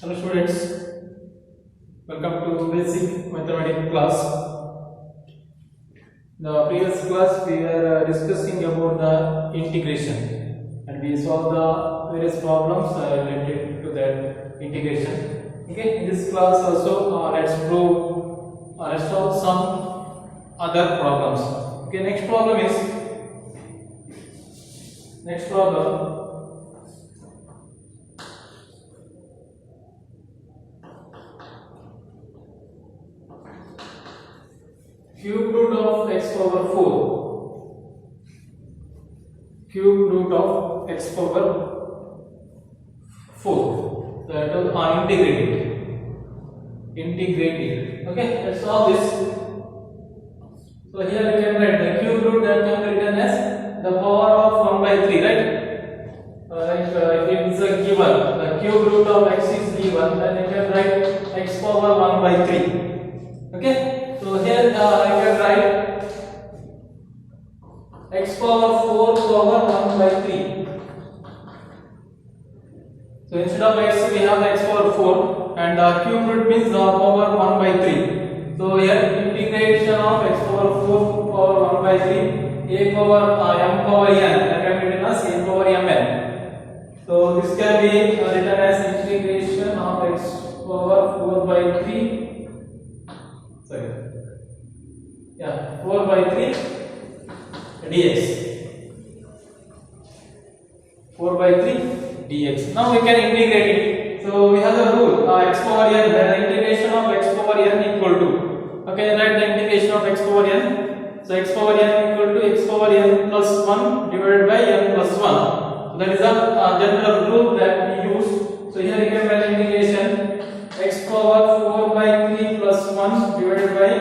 Hello students, welcome to basic mathematics class. The previous class we were discussing about the integration and we solved the various problems related to that integration. Okay, in this class also let's solve some other problems. Okay, next problem. Cube root of x power 4. Cube root of x power 4. That is integrated. Okay, let's solve this. So here we can write the cube root that can be written as the power of 1 by 3, right? If it is a given, the cube root of x is given, then you can write x power 1 by 3. Okay. So here I can write x power 4 power 1 by 3. So instead of x we have x power 4 and cube root means power 1 by 3. So here integration of x power 4 power 1 by 3 a power m power n, that can be written as a power mn. So this can be written as integration of x power 4 by 3. 4 by 3 dx. 4 by 3 dx. Now we can integrate it. So we have the rule x power n, where the integration of x power n equal to. Okay, write the integration of x power n. So x power n equal to x power n plus 1 divided by n plus 1. So that is a general rule that we use. So here you can write integration x power 4 by 3 plus 1 divided by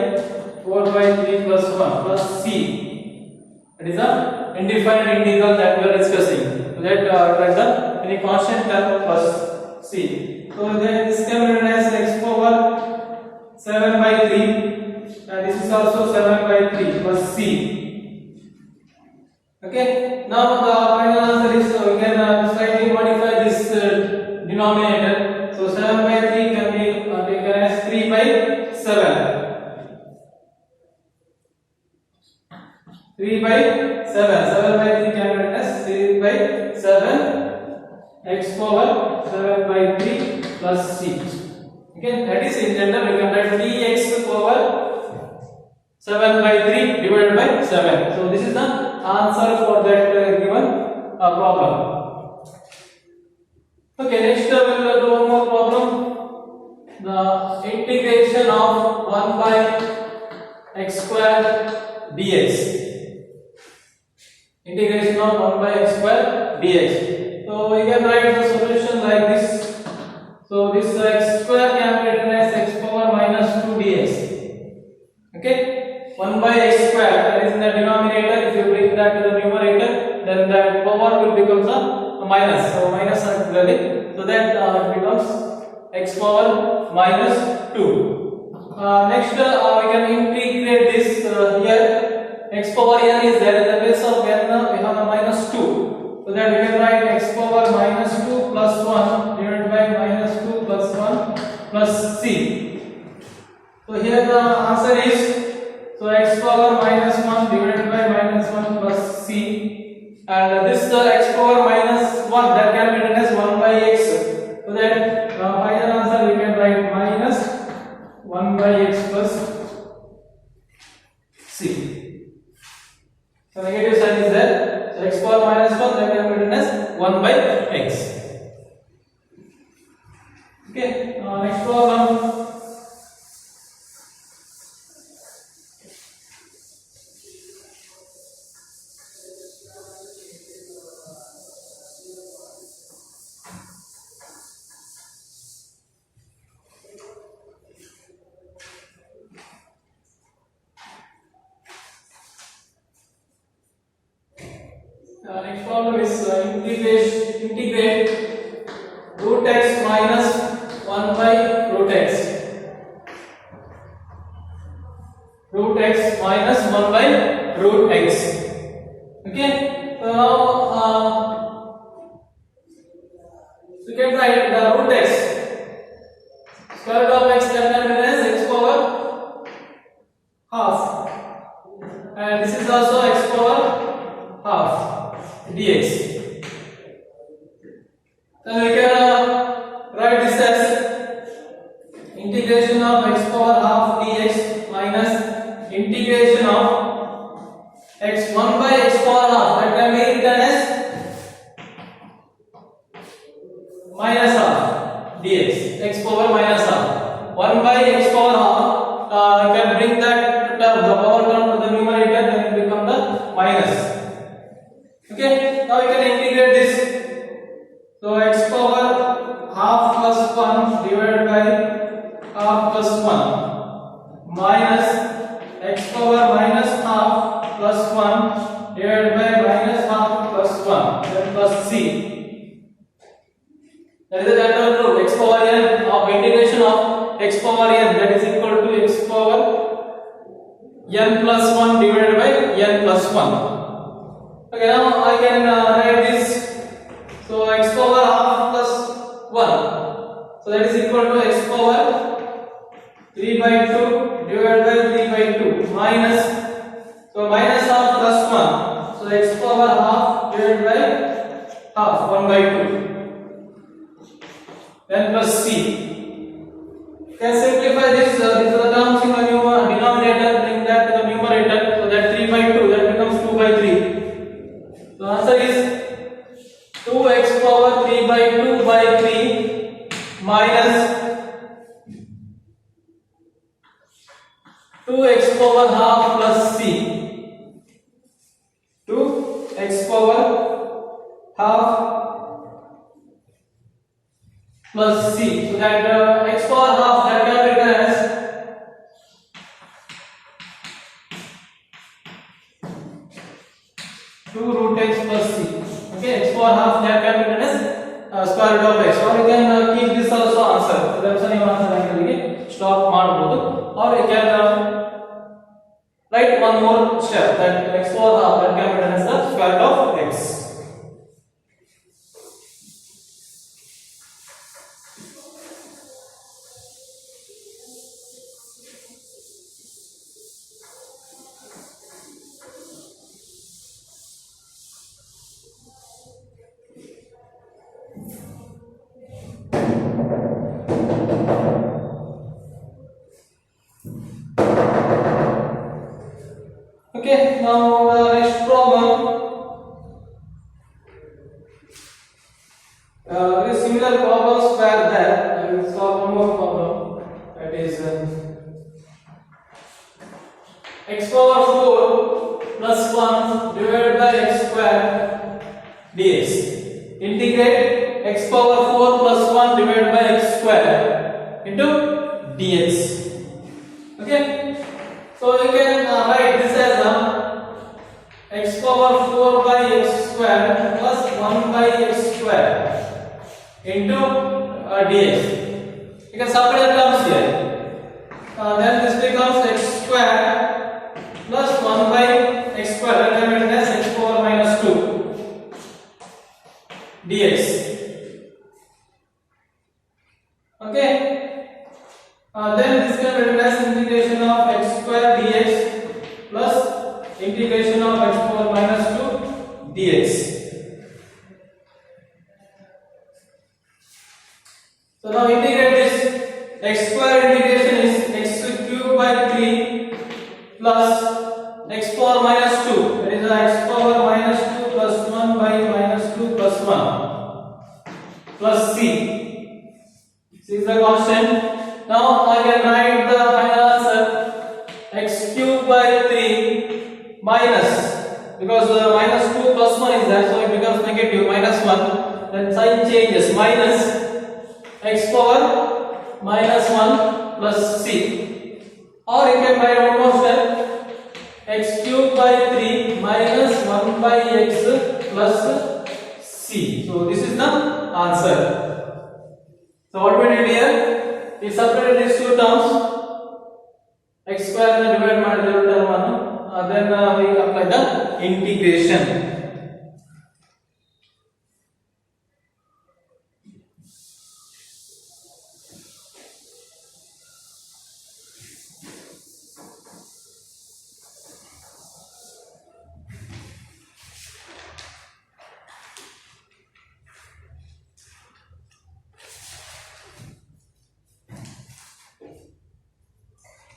4 by 3 plus 1 plus c. That is a indefinite integral that we are discussing. So that write the any constant term plus c. So then this can be written as x power 7 by 3 and this is also 7 by 3 plus c. Okay. Now the final answer is we can slightly modify this denominator. So 7 by 3 can be taken as 3 by 7. 3 by 7. 7 by 3 can be written as 3 by 7 x power 7 by 3 plus c. Okay, that is in general we can write dx power 7 by 3 divided by 7. So this is the answer for that given problem. Okay, next we will do one more problem. The integration of 1 by x square dx. Integration of 1 by x square dx. So we can write the solution like this. So this x square can be written as x power minus 2 dx. Okay, 1 by x square, that is in the denominator. If you bring that to the numerator, then that power will become a minus. So minus auxiliary. So that it becomes x power minus 2. Next we can integrate this here. X power n is there in the place of n we have a minus 2. So that we can write x power minus 2 plus 1 divided by minus 2 plus 1 plus c. So here the answer is, so x power minus 1 divided by minus 1 plus c, and this x power minus 1 that can be written as 1 by x. So that final answer we can write minus 1 by x plus c. So negative sign is there. So x power minus 1 that can be written as 1 by x. Okay, next problem. Next problem is integrate root x minus 1 by root x. Root x minus 1 by root x. Okay. So now you can write the root x minus half dx, x power minus half. 1 by x power half, you can bring that term, the power term to the numerator, then it become the minus. Okay, now you can integrate this. So x power half plus 1 divided by half plus 1 minus x power minus half plus 1 divided by minus half plus 1, then plus c. That is the general rule. X power n of integration of x power n, that is equal to x power n plus 1 divided by n plus 1. Okay, now I can write this. So x power half plus 1, so that is equal to x power 3 by 2 divided by 3 by 2 minus, so minus half plus 1, so x power half divided by half, 1 by 2, then plus c. Can simplify this, these are the terms in the denominator, bring that to the numerator, so that 3 by 2, that becomes 2 by 3. So answer is 2x power 3 by 2 by 3 minus 2x power half plus c. 2x power half plus c. So that x power half, that can be written as 2 root x plus c. Okay, x power half, that can be written as square root of x. Or you can keep this also answer. So that's why you answer actually stop ಮಾಡಬಹುದು. Or you can write one more step, that x power half, that can be written as the square root of x. Okay, now the next problem. Very similar problems were there. I will solve one more problem. That is x power 4 plus 1 divided by x square dx. Integrate x power 4 plus 1 divided by x square into dx. Okay, so you can write this as x power 4 by x square plus 1 by x square into dx. You can separate terms here. Then this becomes x square plus 1 by x square, that can be written as x power minus 2 dx. Okay, then this can be written as integration of x square dx plus integration of x power minus 2 dx. So now integrate this. X square integration is x cube by 3 plus x power minus 2, that is x power minus 2 plus 1 by minus 2 plus 1 plus c. C is the constant. Now I can write the final answer, x cube by 3 minus, because minus 2 plus 1 is there, so it becomes negative, minus 1, then sign changes, minus x power minus 1 plus c. Or you can write one more step, x cube by 3 minus 1 by x plus c. So this is the answer. So what we did here, we separated these two terms, x square and divide ಮಾಡಿದ term ಅನ್ನು, then we apply the integration.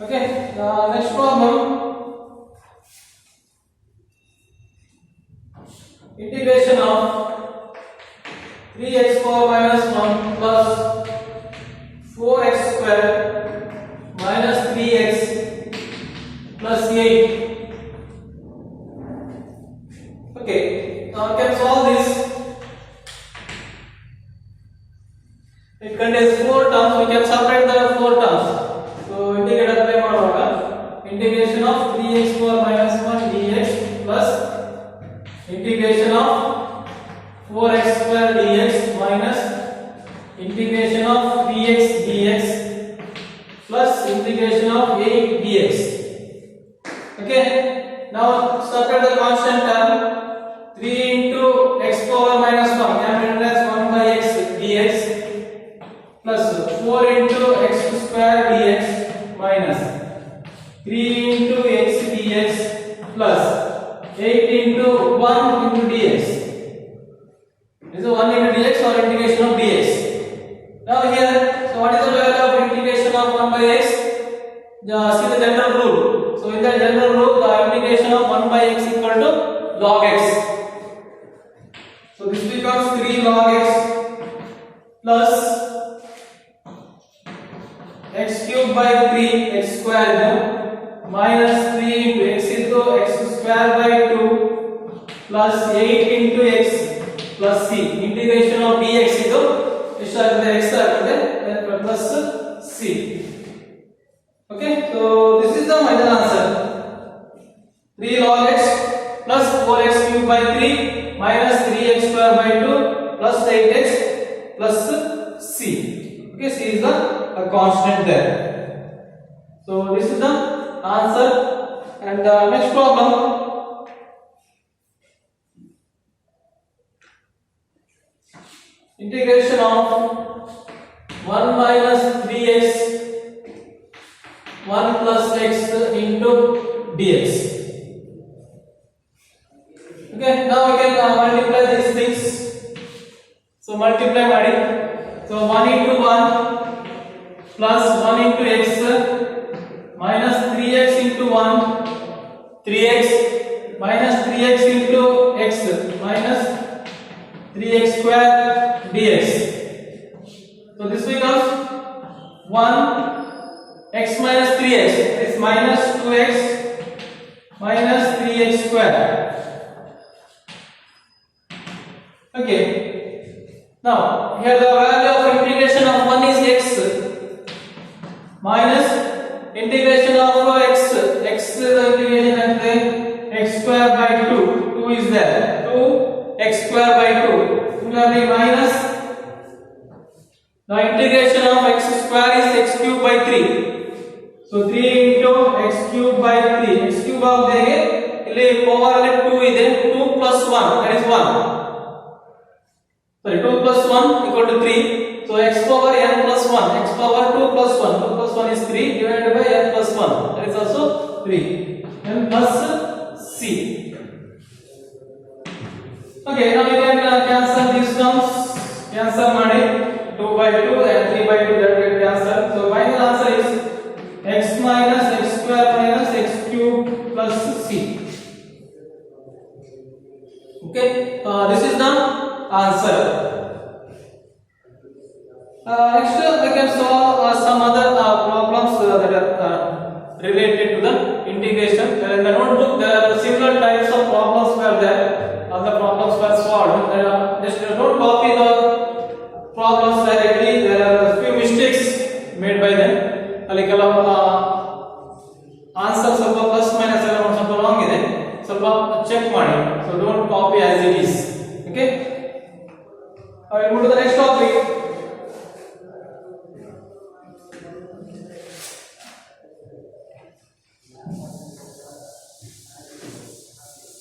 Okay, the next problem, integration of 3x power minus 1 It contains 4 terms. We can separate the 4 terms. So integrate apply ಮಾಡುವಾಗ integration of 3x power minus 1 dx plus integration of 4x square dx minus integration of 3x dx plus integration of 8 dx. Okay, now separate the constant term. 3 into x power minus 1 can be written as 1 by x dx plus 4 into x square dx minus 3 into x dx plus 8 into 1 into dx. This is 1 into dx or integration of dx. Now here, so what is the value of integration of 1 by x? See the general rule. So in the general rule, the integration of 1 by x equal to log x. So this becomes 3 log x plus x cube by 3 x square minus 3 into x into x square by 2 plus 8 into x plus c. Integration of dx ಇದು ಎಷ್ಟು ಆಗುತ್ತೆ x ಆಗುತ್ತೆ plus c. Okay, so this is the final answer. 3 log x plus 4x cube by 3 minus 3x square by 2 plus 8x plus c. Okay, c is the constant there. So this is the answer. And the next problem, integration of 1 minus 3x 1 plus x into dx. Okay, now we can multiply these things. So multiply ಮಾಡಿ. So 1 into 1 plus 1 into x minus 3x into 1 3x minus 3x into x minus 3x square dx. So this becomes 1 x minus 3x is minus 2x minus 3x square. Okay, now here the value of integration of 1 is x minus integration of x the integration and then x square by 2 is there, 2 x square by 2. Similarly minus the integration of x square is x cube by 3. So 3 into x cube by 3. X cube ಆಗದೆ ಇಲ್ಲಿ power ಅಲ್ಲಿ 2 ಇದೆ, 2 plus 1 that is 1. Sorry, 2 plus 1 equal to 3. So x power n plus 1, x power 2 plus 1, 2 plus 1 is 3 divided by n plus 1, that is also 3. n plus c. Okay, now we can cancel these terms. Cancel ಮಾಡಿ 2 by 2 and 3 by 2 that get cancelled. So final answer is x minus x square minus x cube plus c. Okay, this is the answer. Next we can solve some other problems that are related to the integration. In the notebook there are similar types of problems were there. All the problems were solved. Just don't copy the problems directly. There are a few mistakes made by them. ಅಲ್ಲಿ ಕೆಲವು answer ಸ್ವಲ್ಪ plus minus ಎಲ್ಲ ಸ್ವಲ್ಪ wrong ಇದೆ, ಸ್ವಲ್ಪ check ಮಾಡಿ. So don't copy as it is. Okay, I will move to the next topic.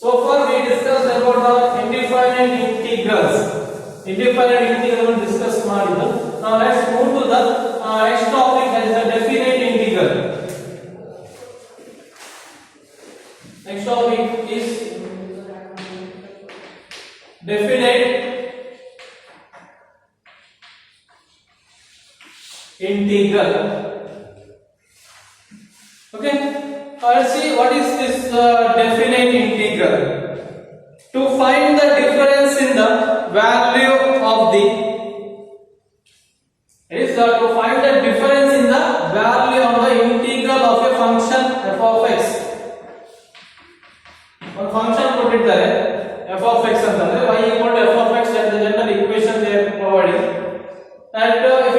So far we discussed about the indefinite integrals. Indefinite integral discuss ಮಾಡಿದ್ದು. Now let's move to the next topic, that is the definite integral. Next topic is definite integral. Okay, let's see what is this definite integral. To find the difference in the value of the, it is to find the difference in the value of the integral of a function f of x. One function ಕೊಟ್ಟಿದ್ದಾರೆ f of x ಅಂತಂದ್ರೆ y equal to f of x, that is the general equation they are providing. And if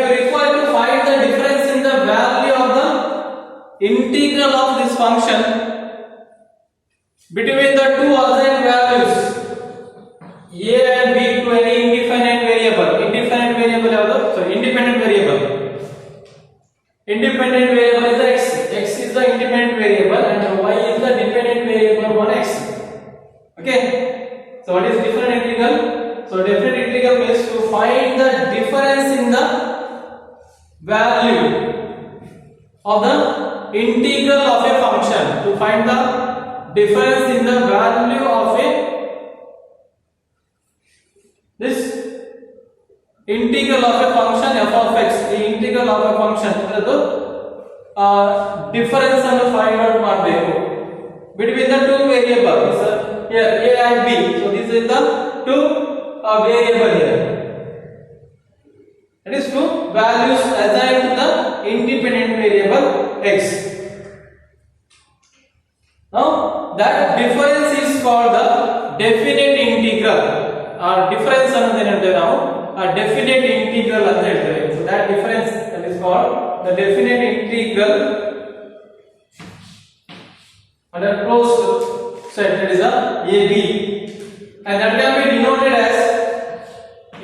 independent variable is the x. X is the independent variable and y is the dependent variable on x. Okay. So what is different integral? So different integral means to find the difference in the value of the integral of a function. To find the difference in the value of this integral of a function f of x. The integral of a function difference ಅನ್ನು find out ಮಾಡಬೇಕು between the two variables. Here a and b. So this is the two variable here. That is two values assigned to the independent variable x. Now that difference is called the definite integral. Difference ಅನ್ನೋದು ಏನಂತೇವೆ ನಾವು definite integral ಅಂತ ಹೇಳ್ತೇವೆ. So that difference that is called the definite integral under closed set, that is a AB, and that can be denoted as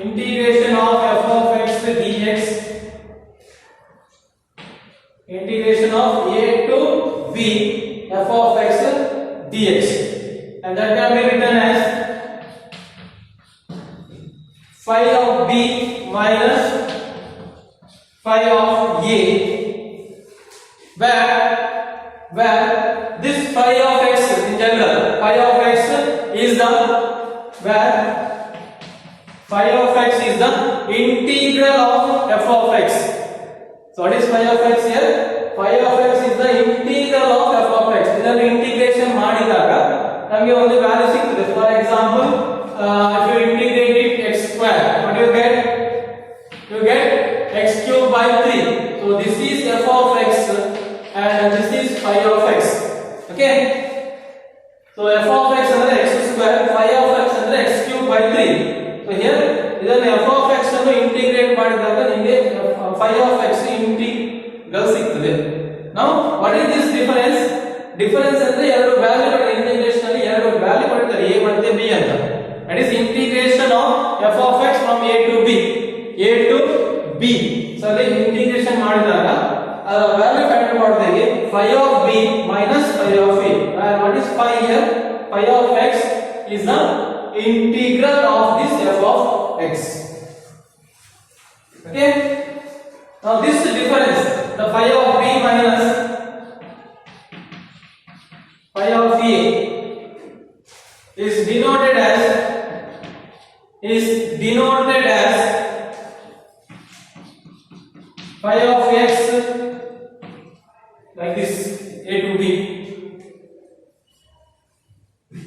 integration of f of x dx, integration of a to b f of x dx, and that can be written as phi of b minus phi of a, where this phi of x in general, phi of x is the integral of f of x. So what is phi of x here? Phi of x is the integral of f of x. ಇದನ್ನು integration ಮಾಡಿದಾಗ ನಮಗೆ ಒಂದು value ಸಿಗ್ತದೆ. For example if you integrate it x square, what do you get? You get x cube by 3. So this is f of x and this is phi of x. Okay, so f of x ಅಂದ್ರೆ x square, phi of x ಅಂದ್ರೆ x cube by 3. So here ಇದನ್ನು f of x ಅನ್ನು integrate ಮಾಡಿದಾಗ ನಿಮಗೆ phi of x integral ಸಿಗ್ತದೆ. Now what is this difference? Difference ಅಂದ್ರೆ ಎರಡು ವ್ಯಾಲ್ಯೂಗಳ integration ಅಲ್ಲಿ ಎರಡು ವ್ಯಾಲ್ಯೂ ಕೊಡ್ತಾರೆ a ಮತ್ತೆ b ಅಂತ. That is integration of f of x from a to b. So ಅಲ್ಲಿ ಇಂಟಿಗ್ರೇಷನ್ ಮಾಡಿದಾಗ value find ಮಾಡಿದಾಗ phi of b minus phi of a. What is phi here? Phi of x is the integral of this f of x. Okay, now this difference, the phi of b minus phi of a is denoted as phi of x like this, a to b,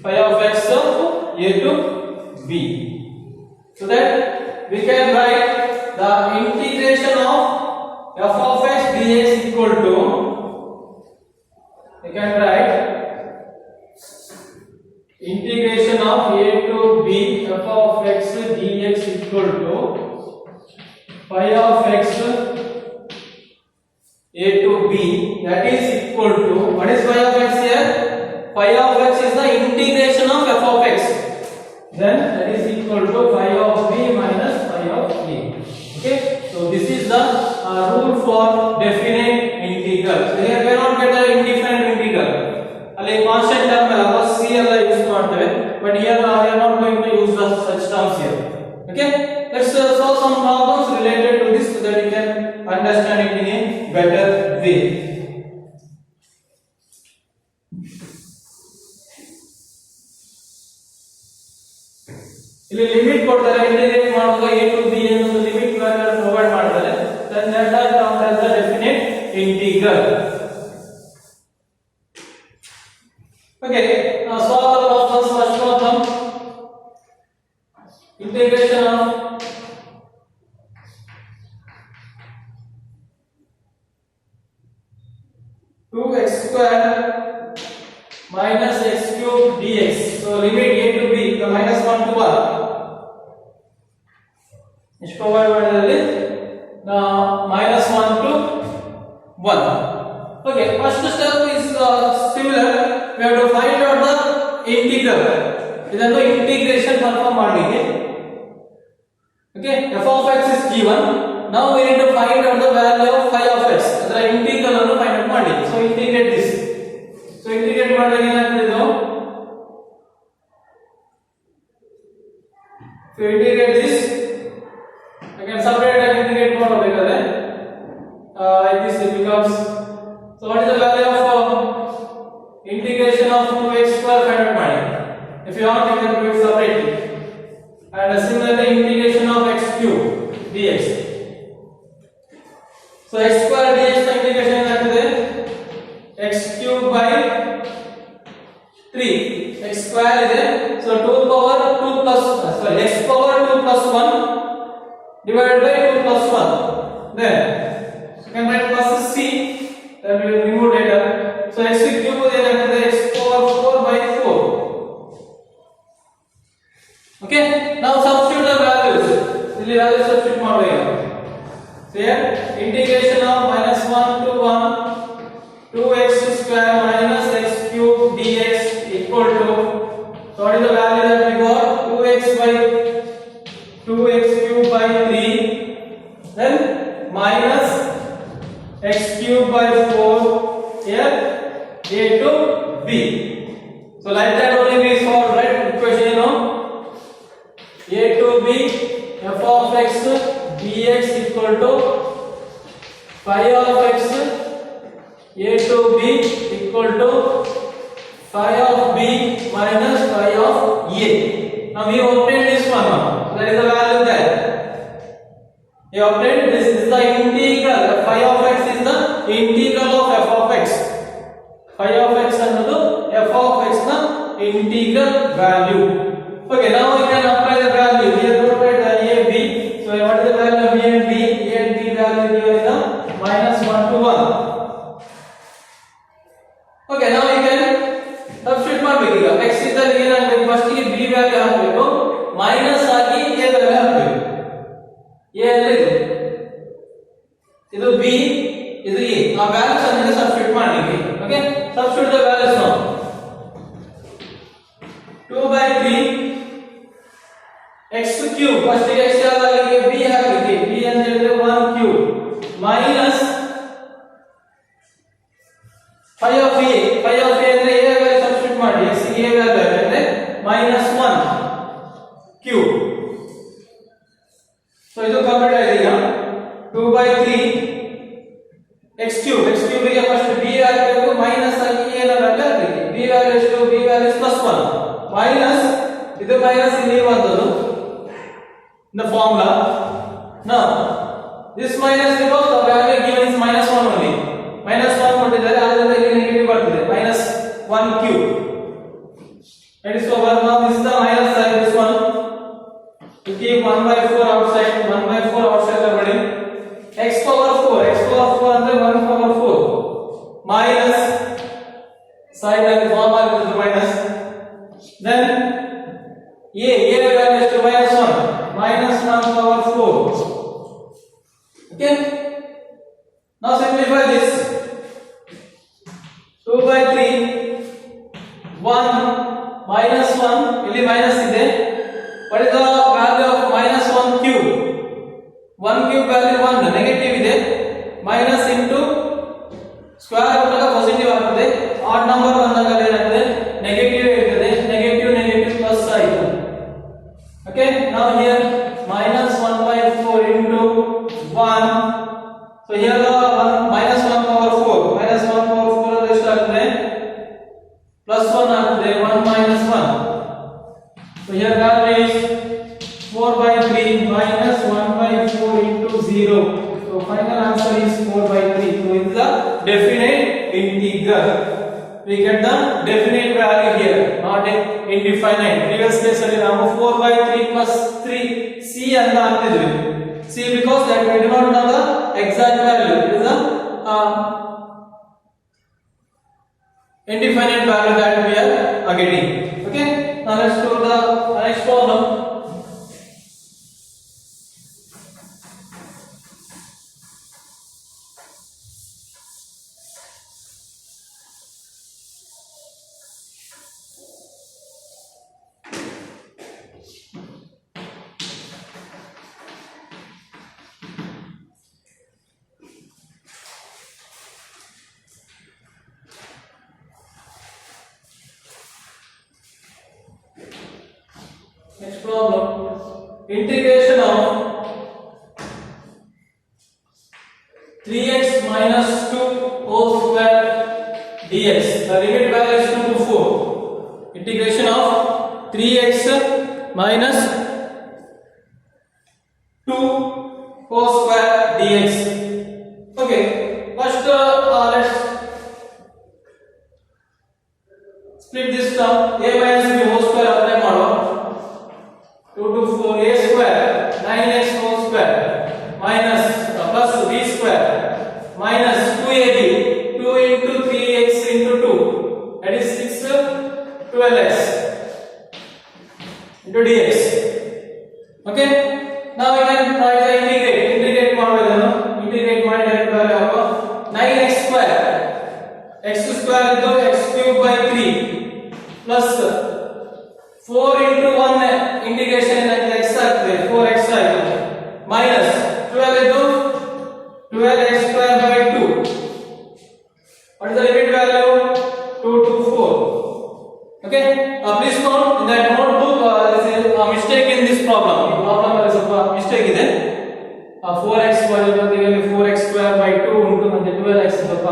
phi of x of a to b, so that we can write the integration of f of x dx equal to, we can write integration of a to b f of x dx equal to phi of x a to b, that is equal to, what is phi of x here? Phi of x is the integration of f of x, then that is equal to phi of b minus phi of a. Okay, so this is the rule for definite integral. So here we cannot get the indifferent integral. ಅಲ್ಲಿ constant term ಅಲ್ಲ c ಎಲ್ಲ use ಮಾಡ್ತೇವೆ, but here we are not going to use the such terms here. Okay, let's solve some problems related to this so that you can understand it in a better way. ಇಲ್ಲಿ limit ಕೊಡ್ತಾರೆ, integrate ಮಾಡುವಾಗ a to b ಅನ್ನೋ limit value provide ಮಾಡ್ತಾರೆ, then that are termed as the definite integral. Okay, now solve the problems. First problem, integration of two x square minus x cube dx. So limit a to b, the minus 1 to 1. Is provided minus 1 to 1. Okay, first step is similar. We have to find out the integral. ಇದನ್ನು integration perform ಮಾಡಲಿಕ್ಕೆ, okay, f of x is given, now we need to find out the value of phi of x. ಅದರ integral ಅನ್ನು find out ಮಾಡಿ. So integrate this. So integrate ಮಾಡಿದಾಗ ಏನಾಗ್ತದೆ ಇದು? If you integrate this, I can separate and integrate ಮಾಡಬೇಕಾದ್ರೆ like this it becomes. So what is the value of integration of 2x square find out ಮಾಡಿ. If you want, you can do it separately. And similarly integration of x cube dx. So x square dx ನ integration ಏನಾಗ್ತದೆ? x cube by 3. x square ಇದೆ. So 2 power 2 plus x power 2 plus 1 divided by 2 plus 1. Then you can write plus c. Then we will remove later. So x cube ಏನಾಗ್ತದೆ? x power 4 by 4. Okay, now substitute the values. ಇಲ್ಲಿ values substitute ಮಾಡಬೇಕು. So here integration of -1 to 1 2x square minus x cube dx equal to, so what is the value that we got? 2x cube by 3, then minus x cube by 4 here a to b. So like that only we solve, right? Equation, you know, a to b f of x dx equal to phi of x a to b equal to phi of b minus phi of a. Now we obtained this one. That is the value there. We obtained this is the integral. Phi of x is the integral of f of x. Phi of x ಅನ್ನೋದು f of x ನ integral value. Okay, now we can apply the value. Here we write the a b. So what is the value of a and b? A and b value here is the -1 to 1. Okay, now we can substitute ಮಾಡಬೇಕು. ಈಗ x ಇದ್ದಲ್ಲಿ ಏನಾಗಬೇಕು? First ಗೆ b value ಹಾಕಬೇಕು, minus ಆಗಿ a value ಹಾಕಬೇಕು. a ಅಂದ್ರೆ ಇದು b, ಇದು a. ಆ ವ್ಯಾಲ್ಯೂಸ್ ಅನ್ನು ಸಬ್ಸ್ಟಿಟ್ಯೂಟ್ ಮಾಡಲಿಕ್ಕೆ. ಓಕೆ, ಸಬ್ಸ್ಟಿಟ್ಯೂಟ್ ದ ವ್ಯಾಲ್ಯೂಸ್ ನಾವು 2 by 3 x cube, ಫಸ್ಟ್ ಗೆ x ವ್ಯಾಲ್ಯೂಗೆ b ಹಾಕಲಿಕ್ಕೆ, b ಅಂತ ಹೇಳಿದ್ರೆ 1 cube minus phi of a ಅಂದ್ರೆ a ವ್ಯಾಲ್ಯೂ ಸಬ್ಸ್ಟಿಟ್ಯೂಟ್ ಮಾಡಿ, x ಗೆ a ವ್ಯಾಲ್ಯೂ ಅಂದ್ರೆ -1 cube. ಸೊ ಇದು ಕಂಪ್ಲೀಟ್ ಆಗಿದೆ. ಈಗ 2 by 3 x cube ಗೆ ಫಸ್ಟ್ b ಹಾಕಬೇಕು, ಮೈನಸ್ ಆಗಿ a ನ ವ್ಯಾಲ್ಯೂ ಹಾಕಬೇಕು. b ವ್ಯಾಲ್ಯೂ ಎಷ್ಟು? b ವ್ಯಾಲ್ಯೂ +1 ಮೈನಸ್ ಇದು ಮೈನಸ್ ಇಲ್ಲಿ ಬಂದದ್ದು the formula. Now this minus because the value given is -1 only. -1 ಕೊಟ್ಟಿದ್ದಾರೆ, ಆದ್ದರಿಂದ ಇಲ್ಲಿ ನೆಗೆಟಿವ್ ಬರ್ತದೆ, -1 cube. That is over. Now this is the minus side, this one. To keep 1/4 outside, 1/4 outside ತಗೊಳ್ಳಿ. x power 4 ಅಂದ್ರೆ 1/4 minus side ಅಲ್ಲಿ form ಆಗುತ್ತೆ minus. Then a value is -1 -1/4. Okay, now simplify this. 2 by 3 1 -1 ಇಲ್ಲಿ minus ಇದೆ. What is the value of -1 cube? 1 cube value 1, negative ಇದೆ, minus into square root positive ಆಗ್ತದೆ. Odd number ಬಂದಾಗ ಏನಾಗ್ತದೆ? Negative ಇರ್ತದೆ. Negative plus ಆಯಿತು. Okay, now here -1/4 into 1. So here the -1/4 ಅಂದ್ರೆ ಎಷ್ಟು ಆಗ್ತದೆ? +1 ಆಗ್ತದೆ. 1 - 1. So here value is 4/3 minus 1/4 into 0. So final answer is 4/3. So it is the definite integral. We get the definite value here, not indefinite. Previous case ಅಲ್ಲಿ ನಾವು 4/3 plus 3 c ಅಂತ ಹಾಕಿದ್ವಿ. c because that we do not know the exact value. It is the indefinite value that we are getting. Okay, now let's do the next problem. Next problem. Integration of 3x minus 2 whole square dx. The limit value is 2 to 4. Integration of 3x minus 2 whole square dx. Okay, first let's split this term. A minus b whole square apply mado. 2 to 4 a square 9x whole square minus plus b square minus 2ab 2 into 3x into 2 that is 6 12x into dx. Okay, now we can try the integrate ಮಾಡಬೇಕು. integrate ಮಾಡಿ direct value ಆಗುವ 9x square x square into x cube by 3 plus 4 into 1 integration ಏನಾಗಿದೆ x ಆಗ್ತದೆ 4x ಆಗಿದೆ minus 12 into 12x square by 2. What is the limit value? 2 to 4. Okay, please note in that notebook there is a mistake in this problem. There is a mistake ಇದೆ 4x ಬದಲಿಗೆ 4x square by 2 into ಮತ್ತೆ 12x ಸ್ವಲ್ಪ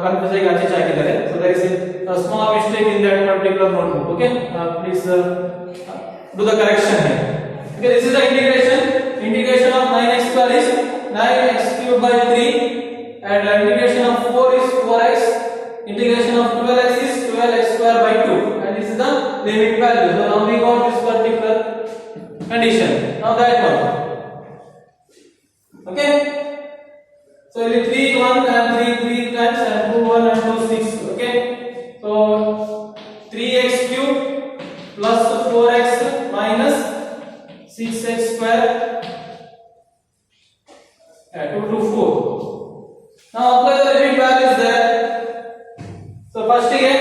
confuse ಆಗಿ ಆಚೆ ಹಾಕಿದ್ದಾರೆ. So there is a small mistake in that particular notebook. Okay, please do the correction here. Okay, this is the integration of 9x square is 9x cube by 3 and integration of 4 is 4x, integration of 12x is 12x square by 2 and this is the limit value. So now we got this particular condition. Now that one. Okay, so 3 1 and 3 times and 2 1 and 2 6. Okay, so 3x cube plus 4x minus 6x square 2 to 4. Now apply the limit values there. So first again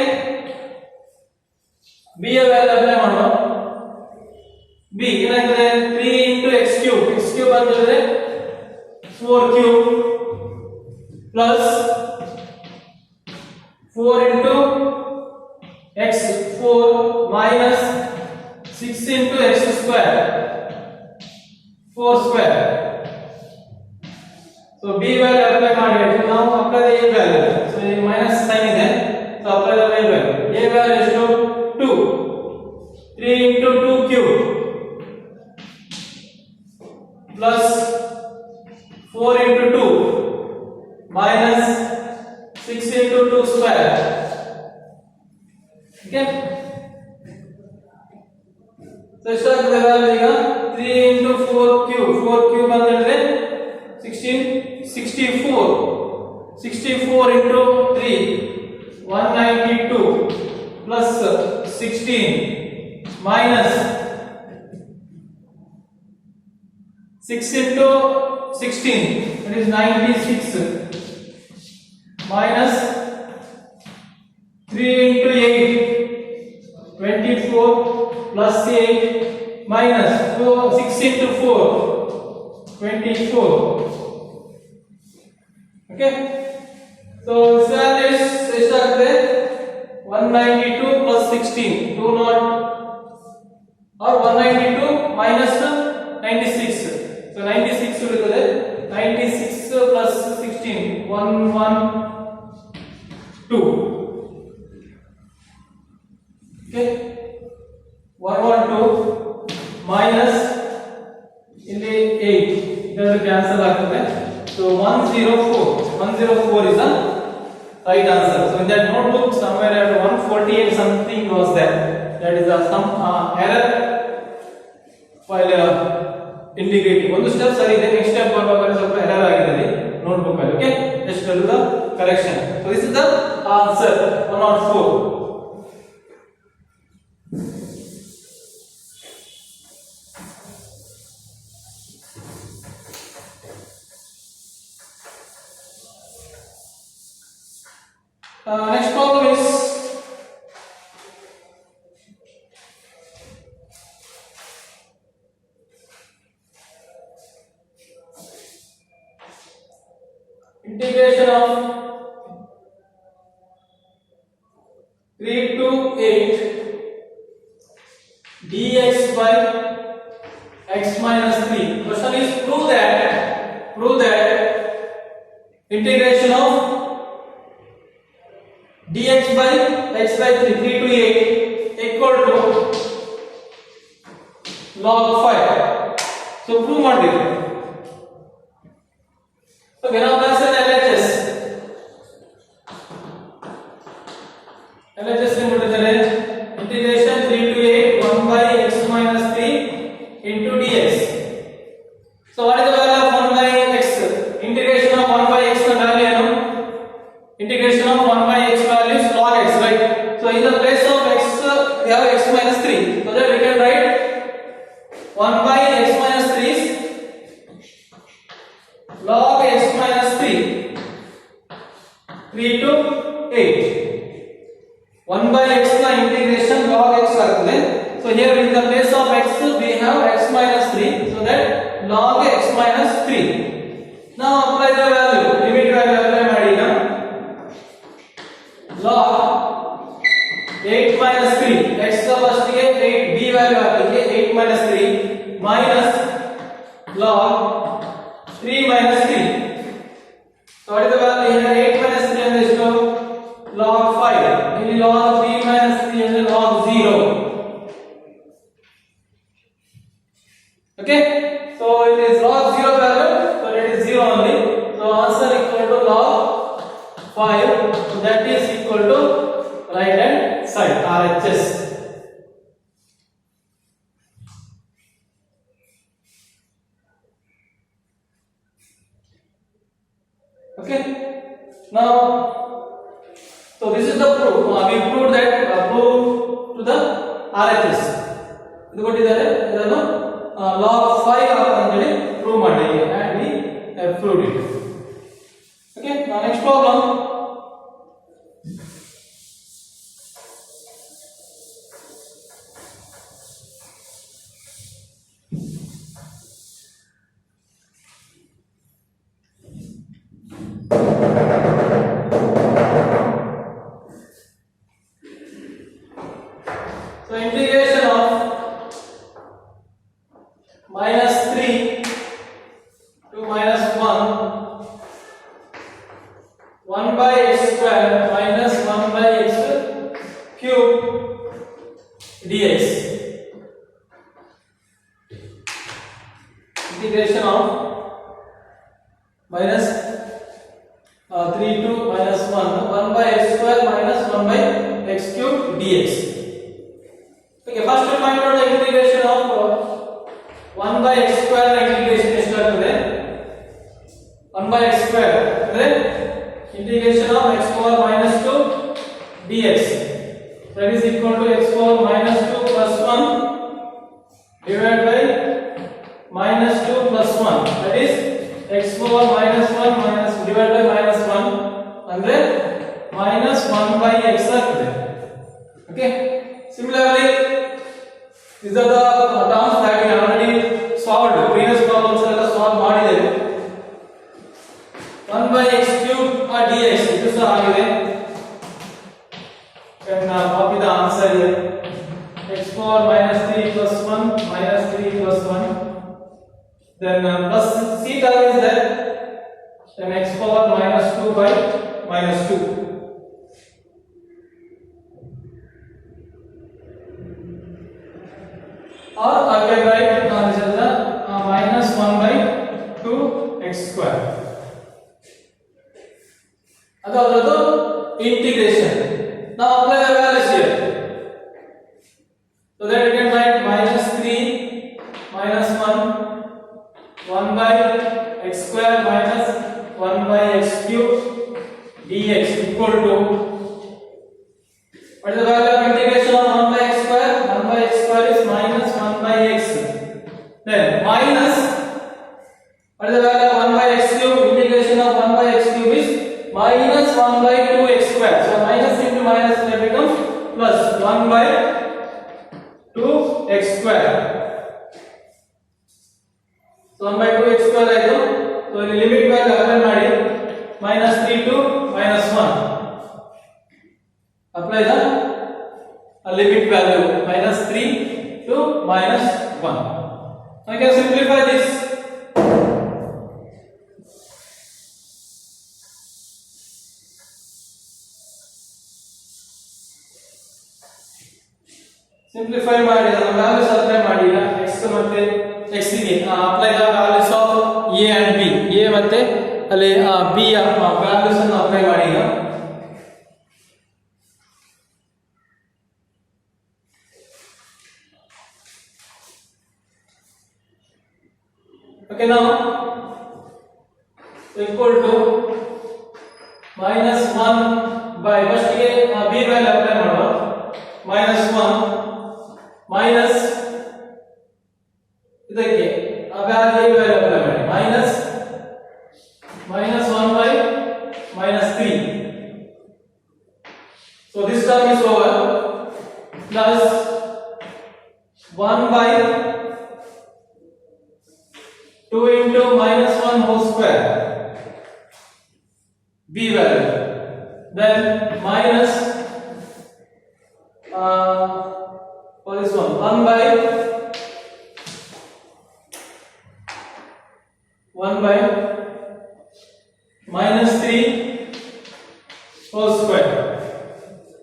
b value apply ಮಾಡೋಣ. b ಏನಾಗಿದೆ 3 into x cube ಅಂದ್ರೆ 4 cube plus 4 into x 4 minus 6 into x square 4 square. So b value apply ಮಾಡಬೇಕು. ನಾವು apply the a value. So a minus sign ಇದೆ. So apply the a value. a value is 2 3 into 2 cube plus 4 into 2 minus 6 into 2 square. Okay, so ಎಷ್ಟಾಗ್ತದೆ value ಈಗ 3 into 4 cube ಅಂದ್ರೆ 64 into 3 192 plus 16 minus 6 into 16 that is 96 minus 3 into 8 24 plus 8 minus 6 into 4 24. Okay, so this value is ಎಷ್ಟಾಗುತ್ತೆ 192 plus 16 2 not or 192 minus 96. So 96 ಉಳಿಯುತ್ತದೆ 96 plus 16 112. Okay, 112 minus ಇಲ್ಲಿ 8 ಇದನ್ನು cancel ಆಗ್ತದೆ. So 104 is the right answer. So in that notebook somewhere at 148 something was there. That is some error while integrating. ಒಂದು step ಸರಿ ಇದೆ, next step ಬರುವಾಗ ಸ್ವಲ್ಪ error ಆಗಿದೆ ನೋಟ್ಬುಕ್ ಅಲ್ಲಿ. Okay, just do the correction. So this is the answer 104. Next problem is integration of 3 to 8 dx by x minus 3. Question is prove that integration of dx by x by 3 to 8 equal to log 5. So prove ಮಾಡಿದ್ರು. So when our answer LHS ಏನ್ಬಿಟ್ಟಿದ್ದಾರೆ integration 3 to 8 1 by x minus 3 into dx. So what is the value of 1 by x? Integration of 1 by x na value ಏನು? Integration of 1 by x value is log x, right? So in the place of x we have x minus 3. So that we can write 1 by x minus 3 is log x minus 3 to 8. 1 by x na integration log x agtade. So here in the place of x we have x minus 3, so that log x minus 3. Now apply the value, limit value apply ಮಾಡಿ ಈಗ log 8 minus 3 x first ಗೆ 8 b value ಹಾಕಿಗೆ 8 minus 3 minus log 3 minus 3. So what is the value here? 8 minus 3 ಅಂದ್ರೆ ಎಷ್ಟು? log 5. ಇಲ್ಲಿ log 3 minus 3 ಅಂದ್ರೆ log 0. Okay, so it is log 0 value, so it is 0 only. So answer equal to log 5, so that is equal to right hand side RHS. Okay, now so this is the proof. We proved that proof to the RHS. ಇದು ಕೊಟ್ಟಿದ್ದಾರೆ, ಇದನ್ನು log 5 ಅಂತ ಹೇಳಿ prove ಮಾಡಿದ್ದೀವಿ and we have proved it. Okay, now next problem. So integration of minus 3 to minus 1 1 by x square minus 1 by x cube dx. Integration of minus 3 to minus 1 by x square minus 1 by x cube dx. Okay, first we find out the integration of 1 by x square integration ಎಷ್ಟಾಗುತ್ತದೆ? 1 by x square ಅಂದ್ರೆ integration of x power minus 2 dx, that is equal to x power minus 2 plus 1 divided by minus 2 plus 1, that is x power minus 1 minus divided by minus 1 ಅಂದ್ರೆ minus 1 by x ಆಗ್ತದೆ. Okay, similarly these are the terms that we already solved. Previous problems ಎಲ್ಲ solve ಮಾಡಿದ್ದೇವೆ. 1 by x cube dx ಇದು ಸಹ ಆಗಿದೆ. Can copy the answer here. X power minus 3 plus 1 minus 3 plus 1. Then plus c term is there. Then x power minus 2 by minus 2. Or I can write this as the minus 1 by 2 x square. Adavadu integration. Now apply the values here. So that we can write minus 3 minus 1 1 by x square minus 1 by x cube dx equal to, what is the value of integration of 1 by x square? 1 by x square is minus 1 by x. Then minus, what is the value of 1 by x cube? Integration of 1 by x cube is minus 1 by 2x square. So minus into minus that becomes plus 1 by 2x square. So 1 by 2x square ಆಯ್ತು. So ಇಲ್ಲಿ limit value apply ಮಾಡಿ minus 3 to minus 1. Apply the limit value minus 3 to minus I can simplify this. Simplify ಮಾಡಿದ values apply ಮಾಡಿಲ್ಲ x ಮತ್ತೆ x ಗೆ apply the values of a and b, a ಮತ್ತೆ ಅಲ್ಲಿ b ಯ values ಅನ್ನು apply ಮಾಡಿಲ್ಲ. Okay, now equal to minus 1 by first ಗೆ b value apply ಮಾಡುವ minus 1 minus ಇದಕ್ಕೆ value apply ಮಾಡಿ minus 1 by minus 3. So this term is over, plus 1 by 2 into minus 1 whole square b value, then minus for this one 1 by minus 3 whole square.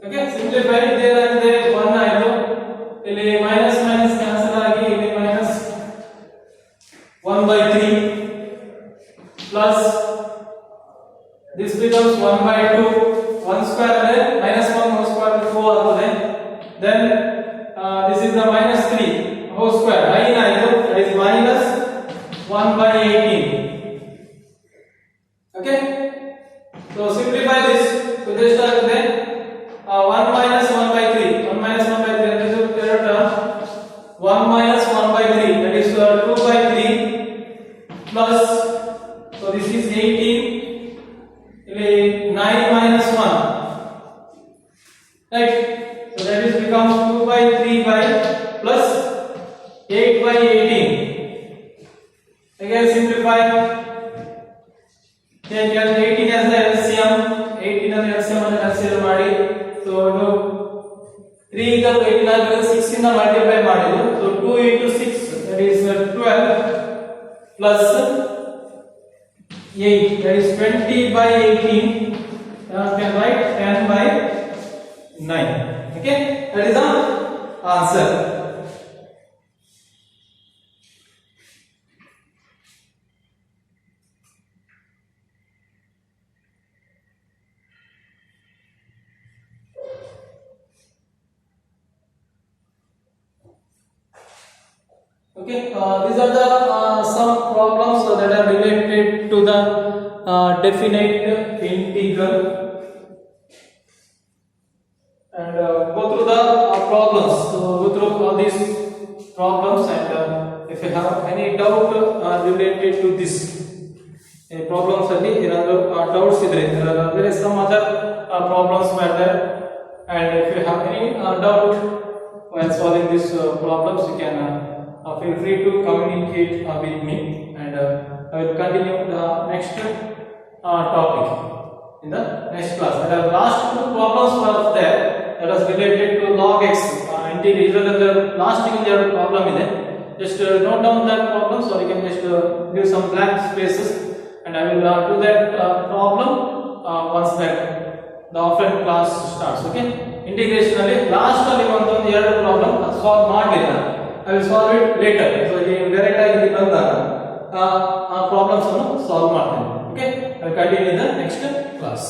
Okay, simplify it there and there 1 ಆಯ್ತು, ಇಲ್ಲಿ minus minus cancel ಆಗಿ ಇಲ್ಲಿ minus 1 by 3 plus this becomes 1 by 2, 1 square ಅಂದ್ರೆ minus 1 whole square 4 ಆಗುತ್ತದೆ, then this is the minus 3 whole square 9 ಆಯ್ತು, that is minus 1 by 18. Okay, so simplify this. So this ಆಗುತ್ತೆ 1 minus 1 by 3, 1 minus 1 by 3 that is third term, 1 minus 1 by 3 that is 2 by 3 plus, so this is 18, ಇಲ್ಲಿ 9 minus 1, right, so that is becomes 2 by 3 by plus 8 by 18. Again simplify, take 18 as the LCM, 18 as the LCM ಅನ್ನು consider ಮಾಡಿ. So ಇದು 3 ಗ 18 ಆಗಿದೆ, 6 ಇಂದ multiply ಮಾಡಿದ್ರು, so 2 into 6 that is 12 plus 8 that is 20 by 18, you can write 10 by 9. Okay, that is the answer. Okay, these are the some problems that are related to the definite integral, and go through the problems. So go through all these problems, and if you have any doubt related to this problems alli ಏನಾದರೂ doubts idre, there is some other problems were there, and if you have any doubt when solving these problems, you can feel free to communicate with me, and I will continue the next topic in the next class. The last two problems were there, that was related to log x integral. The last problem is just note down that problem, so you can just give some blank spaces, and I will do that problem once that the offline class starts. Okay, integration alli last alli ಒಂದು ಎರಡು problem solve ಮಾಡಲಿಲ್ಲ, I will solve it later. So direct ಆಗಿ ಇಲ್ಲಿ ಬಂದಾಗ ಆ problems ಅನ್ನು solve ಮಾಡ್ತೇನೆ. Okay, I will continue in the next class.